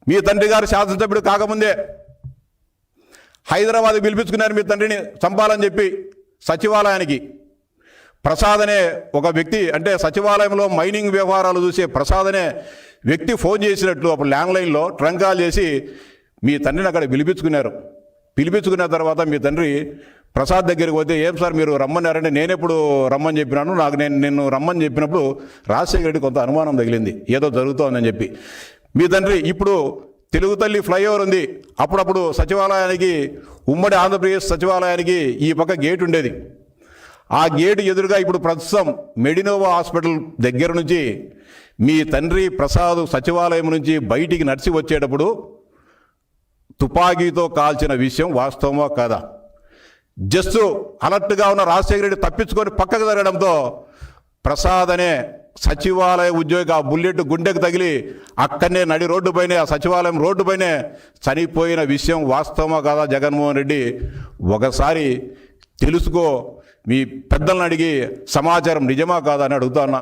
మీ తండ్రి గారు శాసనసభ్యుడు కాకముందే హైదరాబాద్ పిలిపించుకున్నారు మీ తండ్రిని చంపాలని చెప్పి సచివాలయానికి. ప్రసాద్ అనే ఒక వ్యక్తి, అంటే సచివాలయంలో మైనింగ్ వ్యవహారాలు చూసే ప్రసాద్ అనే వ్యక్తి ఫోన్ చేసినట్లు అప్పుడు ల్యాండ్లైన్లో ట్రంక్ కాల్ చేసి మీ తండ్రిని అక్కడ పిలిపించుకున్నారు. పిలిపించుకున్న తర్వాత మీ తండ్రి ప్రసాద్ దగ్గరికి పోతే, ఏం సార్ మీరు రమ్మన్నారంటే, నేనెప్పుడు రమ్మని చెప్పినాను, నాకు నిన్ను రమ్మని చెప్పినప్పుడు రాజశేఖర రెడ్డి కొంత అనుమానం తగిలింది ఏదో జరుగుతోందని చెప్పి. మీ తండ్రి ఇప్పుడు తెలుగు తల్లి ఫ్లైఓవర్ ఉంది, అప్పుడప్పుడు సచివాలయానికి, ఉమ్మడి ఆంధ్రప్రదేశ్ సచివాలయానికి ఈ పక్క గేట్ ఉండేది. ఆ గేటు ఎదురుగా ఇప్పుడు ప్రస్తుతం మెడినోవా హాస్పిటల్ దగ్గర నుంచి మీ తండ్రి ప్రసాద్ సచివాలయం నుంచి బయటికి నడిచి వచ్చేటప్పుడు తుపాకీతో కాల్చిన విషయం వాస్తవమా కాదా? జస్ట్ అలర్ట్గా ఉన్న రాజశేఖర రెడ్డి తప్పించుకొని పక్కకు జరగడంతో ప్రసాద్ అనే సచివాలయ ఉద్యోగి ఆ బుల్లెట్ గుండెకు తగిలి అక్కడనే నడి రోడ్డుపైనే, ఆ సచివాలయం రోడ్డుపైనే చనిపోయిన విషయం వాస్తవమా కాదా? జగన్మోహన్ రెడ్డి ఒకసారి తెలుసుకో, మీ పెద్దలను అడిగి సమాచారం నిజమా కాదా అని అడుగుతా ఉన్నా.